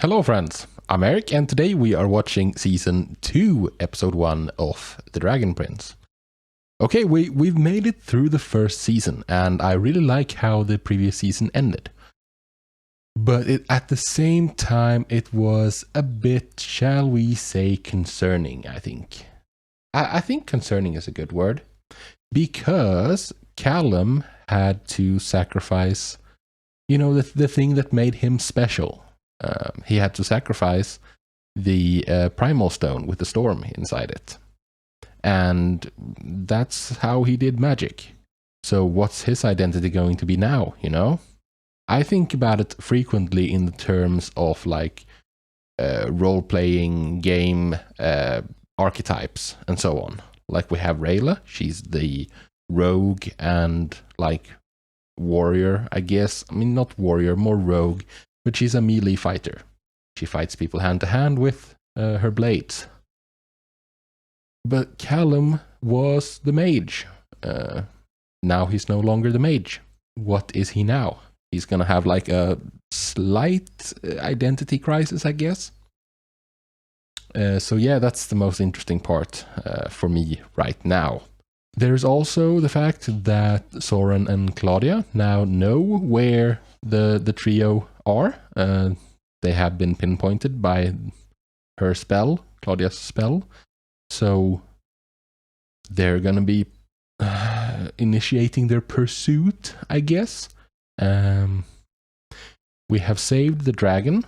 Hello friends, I'm Erik and today we are watching Season 2, Episode 1 of The Dragon Prince. Okay, we've made it through the first season and I really like how the previous season ended. But at the same time it was a bit, shall we say, concerning, I think. I think concerning is a good word. Because Callum had to sacrifice, the thing that made him special. He had to sacrifice the primal stone with the storm inside it. And that's how he did magic. So what's his identity going to be now, I think about it frequently in the terms of role-playing game archetypes and so on. Like we have Rayla, she's the rogue and warrior, I guess. I mean, not warrior, more rogue, but she's a melee fighter. She fights people hand to hand with her blades. But Callum was the mage. Now he's no longer the mage. What is he now? He's gonna have a slight identity crisis, I guess. So yeah, that's the most interesting part for me right now. There's also the fact that Soren and Claudia now know where the trio are. They have been pinpointed by her spell, Claudia's spell. So they're gonna be initiating their pursuit, I guess. We have saved the dragon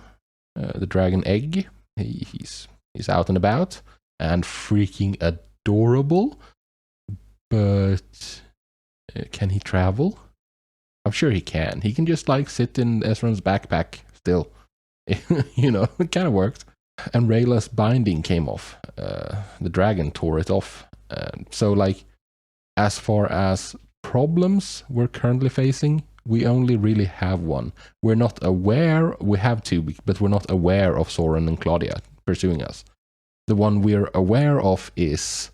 egg. He's out and about and freaking adorable. But can he travel? I'm sure he can. He can just sit in Ezra's backpack still. It kind of worked. And Rayla's binding came off. The dragon tore it off. So as far as problems we're currently facing, we only really have one. We're not aware, we have two, but we're not aware of Soren and Claudia pursuing us. The one we're aware of is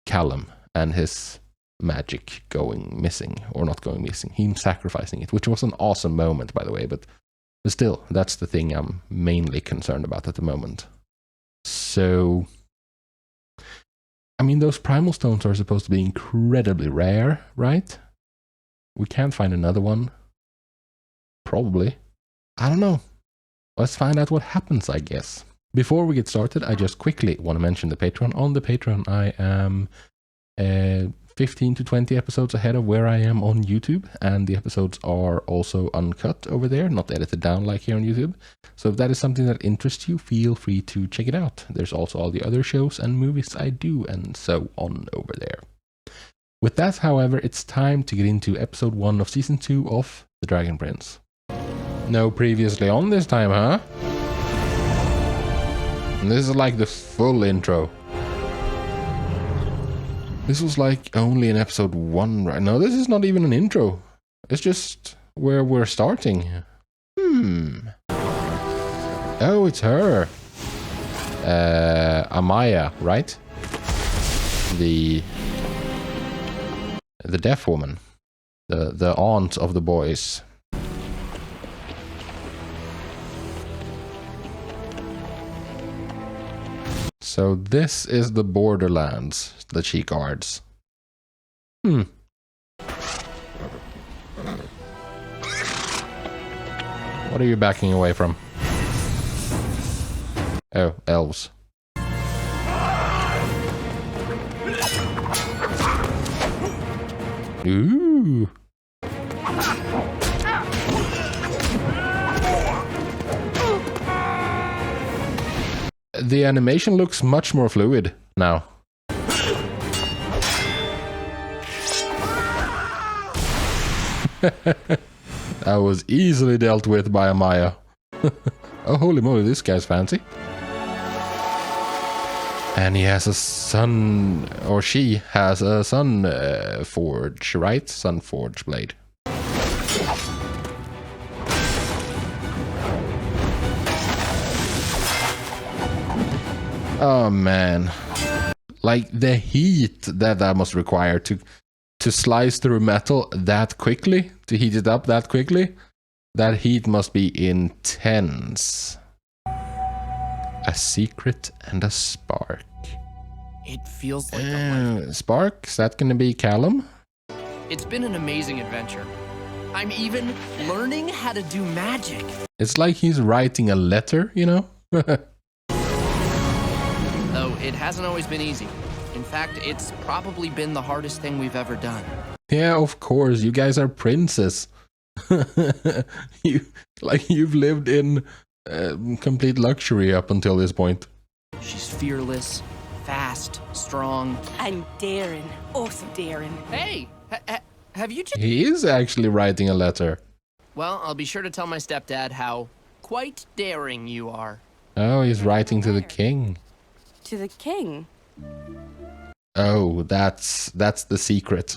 Callum and his magic going missing, or not going missing, him sacrificing it, which was an awesome moment, by the way, but still, that's the thing I'm mainly concerned about at the moment. So, I mean, those primal stones are supposed to be incredibly rare, right? We can't find another one. Probably. I don't know. Let's find out what happens, I guess. Before we get started, I just quickly want to mention the Patreon. On the Patreon, I am 15 to 20 episodes ahead of where I am on YouTube, and the episodes are also uncut over there, not edited down like here on YouTube. So if that is something that interests you, feel free to check it out. There's also all the other shows and movies I do and so on over there. With that, however, it's time to get into episode 1 of season 2 of The Dragon Prince. No previously on this time, huh? And this is the full intro. This was only in episode 1 right now. This is not even an intro. It's just where we're starting. Oh, it's her. Amaya, right? The deaf woman. The aunt of the boys. So this is the borderlands that she guards. What are you backing away from? Oh, elves. Ooh. The animation looks much more fluid now. That was easily dealt with by Amaya. Oh, holy moly, this guy's fancy. And he has a sun, or she has a sun forge, right? Sun forge blade. Oh man, the heat that must require to slice through metal that quickly, to heat it up that quickly, That heat must be intense. A secret and a spark. It feels like a Spark? Is that gonna be Callum? It's been an amazing adventure. I'm even learning how to do magic. It's like he's writing a letter, you know? Though it hasn't always been easy. In fact, it's probably been the hardest thing we've ever done. Yeah, of course. You guys are princes. You've lived in complete luxury up until this point. She's fearless, fast, strong. And daring. Awesome daring. Hey! Have you just... He is actually writing a letter. Well, I'll be sure to tell my stepdad how quite daring you are. Oh, he's writing to the king. To the king? Oh, that's the secret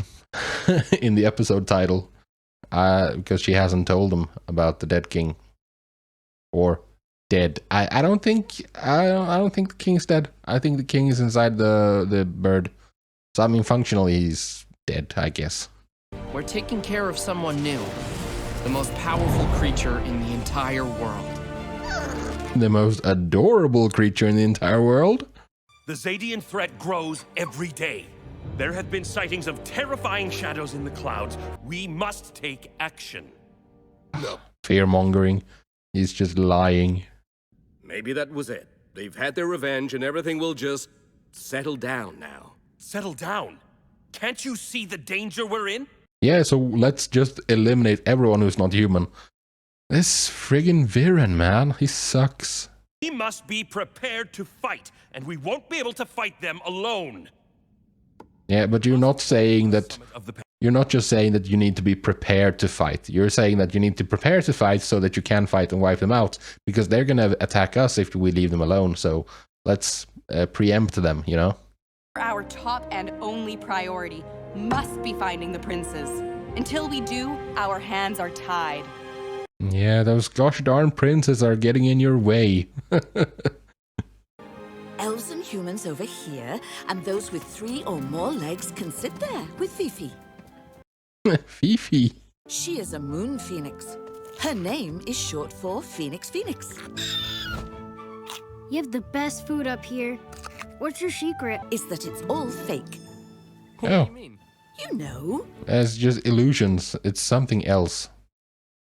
in the episode title. Because she hasn't told him about the dead king. Or dead. I don't think the king's dead. I think the king is inside the bird. So I mean functionally he's dead, I guess. We're taking care of someone new. The most powerful creature in the entire world. The most adorable creature in the entire world? The Zadian threat grows every day. There have been sightings of terrifying shadows in the clouds. We must take action. No. Fear-mongering. He's just lying. Maybe that was it. They've had their revenge and everything will just settle down now. Settle down. Can't you see the danger we're in? Yeah, so let's just eliminate everyone who's not human. This friggin' Viren, man. He sucks. We must be prepared to fight, and we won't be able to fight them alone. Yeah, but you're not saying that... You're not just saying that you need to be prepared to fight. You're saying that you need to prepare to fight so that you can fight and wipe them out. Because they're gonna attack us if we leave them alone. So let's preempt them, you know? Our top and only priority must be finding the princes. Until we do, our hands are tied. Yeah, those gosh darn princes are getting in your way. Elves and humans over here, and those with 3 or more legs can sit there with Fifi. Fifi. She is a moon phoenix. Her name is short for Phoenix Phoenix. You have the best food up here. What's your secret? Is that it's all fake. What Oh. do you mean? You know, It's just illusions. It's something else.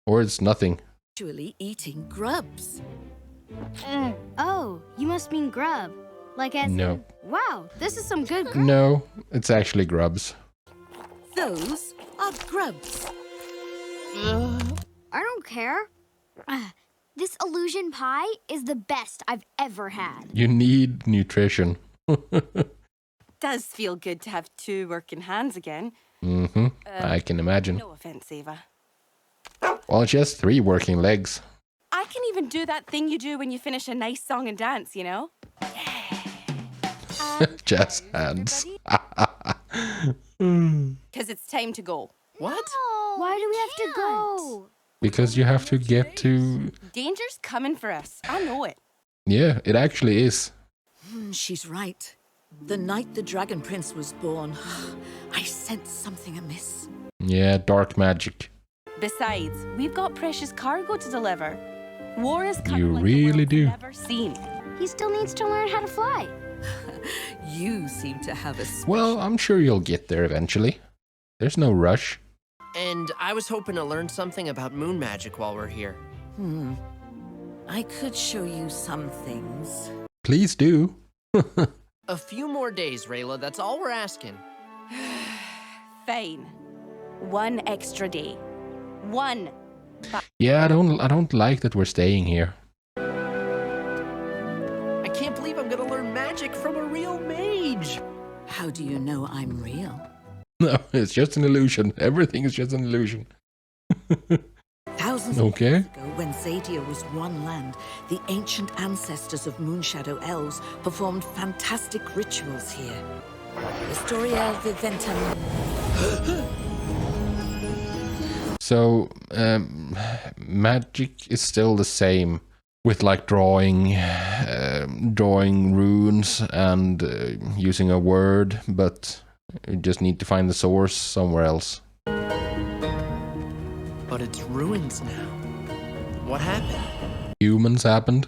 Or it's nothing. actually eating grubs. Oh, you must mean grub. Like as No. in, wow, this is some good grub. No, it's actually grubs. Those are grubs. I don't care. This illusion pie is the best I've ever had. You need nutrition. Does feel good to have 2 working hands again. Mm-hmm. I can imagine. No offense, Ava. Well, she has 3 working legs. I can even do that thing you do when you finish a nice song and dance, you know? Jazz hands. Because it's time to go. What? Why do we have to go? Because you have to get to... Danger's coming for us. I know it. Yeah, it actually is. She's right. The night the Dragon Prince was born, I sensed something amiss. Yeah, dark magic. Besides, we've got precious cargo to deliver. War is coming You like really the world's do. never seen. He still needs to learn how to fly. You seem to have a Well, I'm sure you'll get there eventually. There's no rush. And I was hoping to learn something about moon magic while we're here. I could show you some things. Please do. A few more days, Rayla, that's all we're asking. Fine. 1 extra day. 1. Yeah, I don't like that we're staying here. I can't believe I'm gonna learn magic from a real mage. How do you know I'm real? No, it's just an illusion. Everything is just an illusion. Thousands Okay. of years ago, when Zadia was one land, the ancient ancestors of Moonshadow elves performed fantastic rituals here. Historia Viventum. So, magic is still the same. With like drawing runes and using a word, but you just need to find the source somewhere else. But it's ruins now. What happened? Humans happened.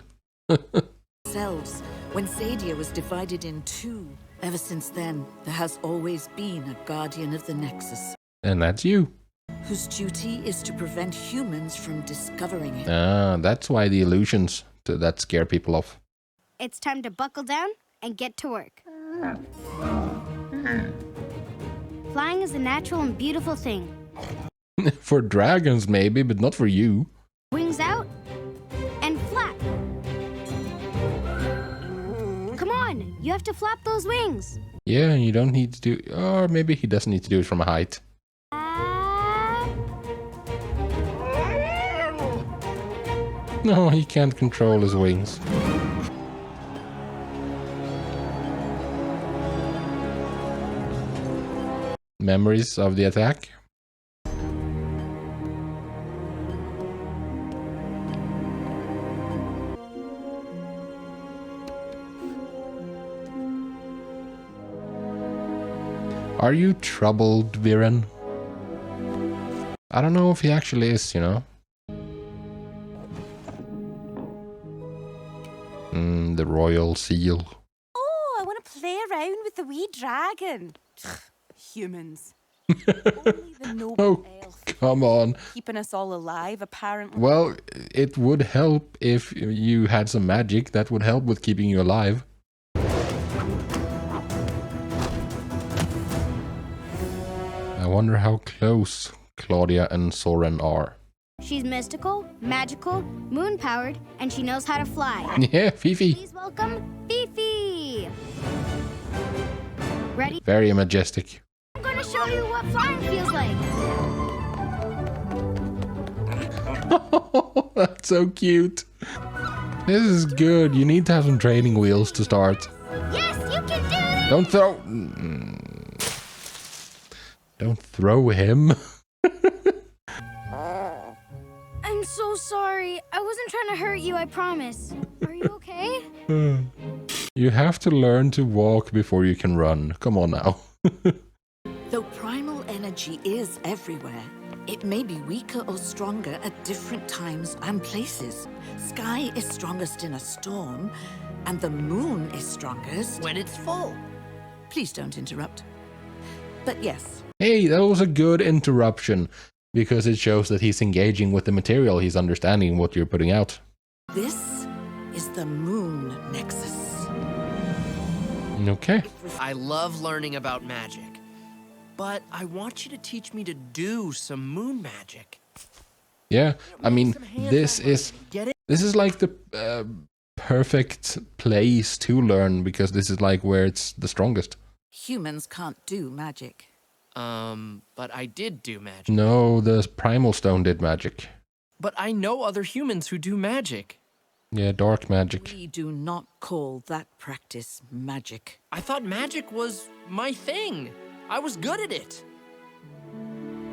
Selves, when Sadia was divided in two. Ever since then, there has always been a guardian of the Nexus, And that's you. whose duty is to prevent humans from discovering it. Ah, that's why the illusions that scare people off. It's time to buckle down and get to work. Flying is a natural and beautiful thing. For dragons maybe, but not for you. Wings out and flap. Come on, you have to flap those wings. Yeah, and you don't need to do... Or maybe he doesn't need to do it from a height. No, he can't control his wings. Memories of the attack? Are you troubled, Viren? I don't know if he actually is, you know. The royal seal. Oh, I want to play around with the wee dragon. Humans. Only the noble Oh, elf come on. keeping us all alive, apparently. Well, it would help if you had some magic. That would help with keeping you alive. I wonder how close Claudia and Soren are. She's mystical, magical, moon-powered, and she knows how to fly. Yeah, Fifi. Please welcome Fifi. Ready? Very majestic. I'm going to show you what flying feels like. That's so cute. This is good. You need to have some training wheels to start. Yes, you can do this! Don't throw... Don't throw him. I'm so sorry. I wasn't trying to hurt you, I promise. Are you okay? You have to learn to walk before you can run. Come on now. Though primal energy is everywhere, it may be weaker or stronger at different times and places. Sky is strongest in a storm, and the moon is strongest... When it's full. Please don't interrupt. But yes, Hey, that was a good interruption. Because it shows that he's engaging with the material. He's understanding what you're putting out. this is the Moon Nexus. Okay. I love learning about magic. But I want you to teach me to do some moon magic. Yeah, I mean, this is Get it? like the perfect place to learn because this is like where it's the strongest. Humans can't do magic. But I did do magic. No, the primal stone did magic. But I know other humans who do magic. Yeah, dark magic. We do not call that practice magic. I thought magic was my thing. I was good at it.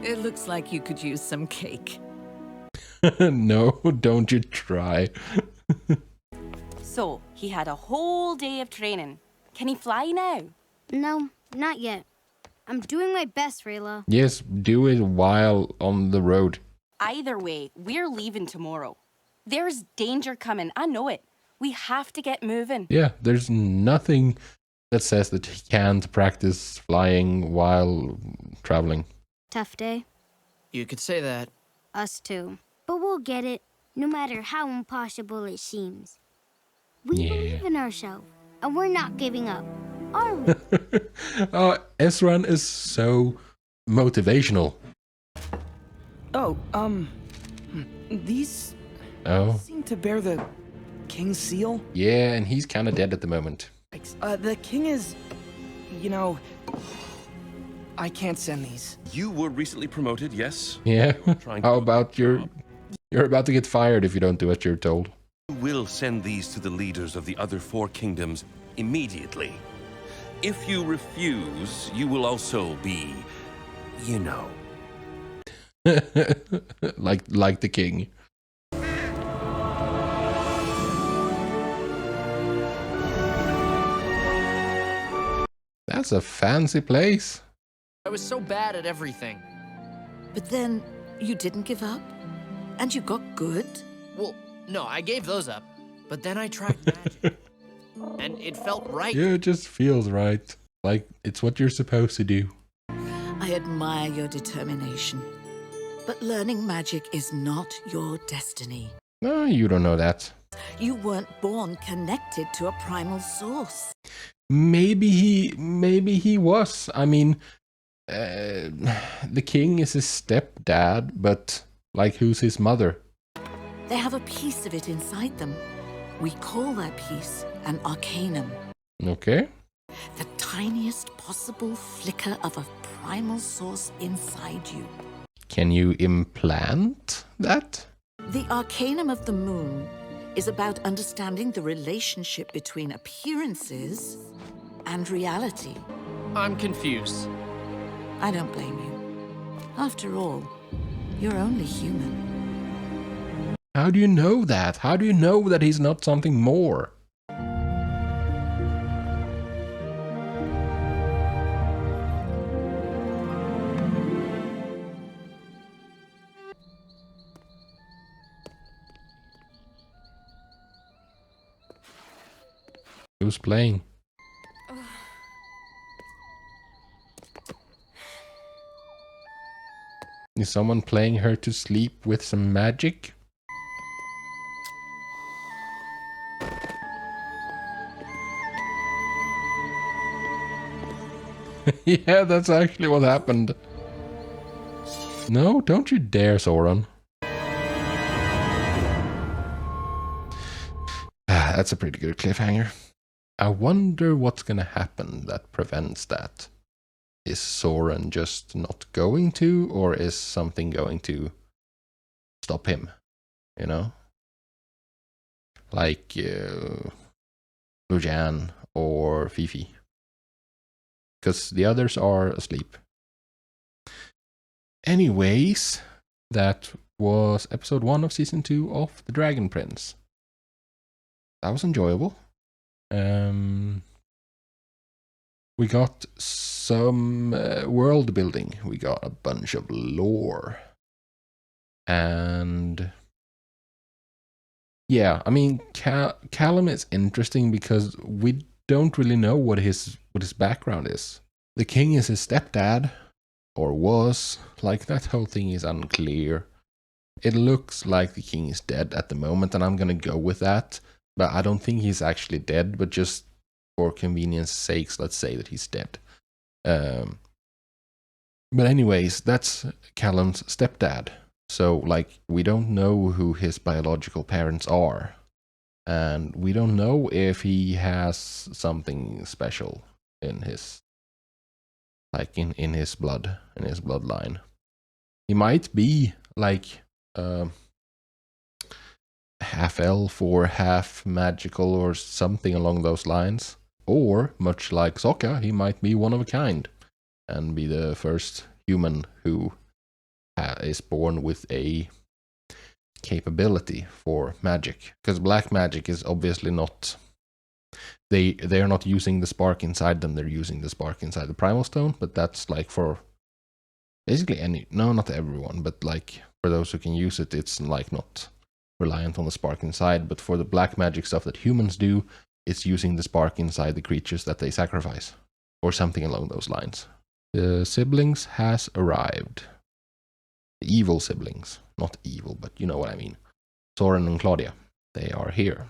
It looks like you could use some cake. No, don't you try. So, he had a whole day of training. Can he fly now? No, not yet. I'm doing my best, Rayla. Yes, do it while on the road. Either way, we're leaving tomorrow. There's danger coming, I know it. We have to get moving. Yeah, there's nothing that says that he can't practice flying while traveling. Tough day. You could say that. Us too. But we'll get it, no matter how impossible it seems. We believe in ourselves, and we're not giving up, are we? Oh, Ezran is so motivational. Oh, these Oh, seem to bear the king's seal. yeah, and he's kind of dead at the moment. The king is, you know, I can't send these. You were recently promoted, yes? Yeah. Trying How to- about you're about to get fired if you don't do what you're told. You will send these to the leaders of the other 4 kingdoms immediately. If you refuse, you will also be, you know. like the king. That's a fancy place. I was so bad at everything. But then you didn't give up, and you got good. Well, no, I gave those up. But then I tried magic. And it felt right. Yeah, it just feels right. Like it's what you're supposed to do. I admire your determination. But learning magic is not your destiny. No, you don't know that. You weren't born connected to a primal source. Maybe he was. I mean, the king is his stepdad, but like, who's his mother? They have a piece of it inside them. We call that piece an arcanum. Okay. The tiniest possible flicker of a primal source inside you. Can you implant that? The arcanum of the moon is about understanding the relationship between appearances and reality. I'm confused. I don't blame you. After all, you're only human. How do you know that? How do you know that he's not something more? Who's playing? Is someone playing her to sleep with some magic? Yeah, that's actually what happened. No, don't you dare, Soren. That's a pretty good cliffhanger. I wonder what's gonna happen that prevents that. Is Soren just not going to, or is something going to stop him? You know? Like Lujan or Fifi. Because the others are asleep. Anyways, that was episode 1 of season 2 of The Dragon Prince. That was enjoyable. We got some world building. We got a bunch of lore. And yeah, I mean, Callum is interesting because we don't really know what his background is. The king is his stepdad, or was. Like, that whole thing is unclear. It looks like the king is dead at the moment, and I'm gonna go with that. But I don't think he's actually dead, but just for convenience sakes, let's say that he's dead. But anyways, that's Callum's stepdad. So, like, we don't know who his biological parents are. And we don't know if he has something special in his, like, in his blood, in his bloodline. He might be, like, half elf or half magical or something along those lines. Or, much like Sokka, he might be one of a kind and be the first human who is born with a capability for magic. Because black magic is obviously not... They are not using the spark inside them, they're using the spark inside the primal stone, but that's like for basically any... No, not everyone, but like for those who can use it, it's like not reliant on the spark inside. But for the black magic stuff that humans do, it's using the spark inside the creatures that they sacrifice, or something along those lines. The siblings has arrived. The evil siblings. Not evil, but you know what I mean. Soren and Claudia. They are here.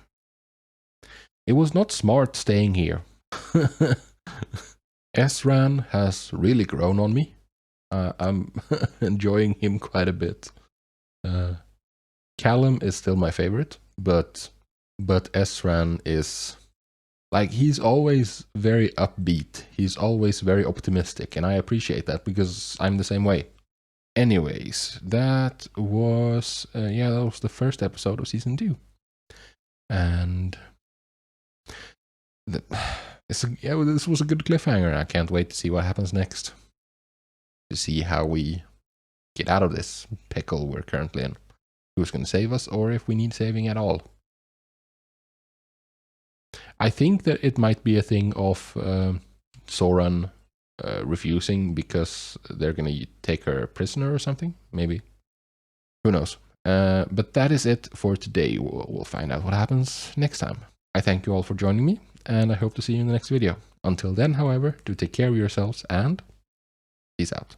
It was not smart staying here. Esran has really grown on me. I'm enjoying him quite a bit. Callum is still my favorite, but Esran is... Like, he's always very upbeat. He's always very optimistic, and I appreciate that because I'm the same way. Anyways, that was that was the first episode of season 2, and this was a good cliffhanger. I can't wait to see what happens next. To see how we get out of this pickle we're currently in. Who's going to save us, or if we need saving at all. I think that it might be a thing of Soren refusing because they're going to take her prisoner or something. Maybe. Who knows? But that is it for today. We'll find out what happens next time. I thank you all for joining me, and I hope to see you in the next video. Until then, however, do take care of yourselves, and peace out.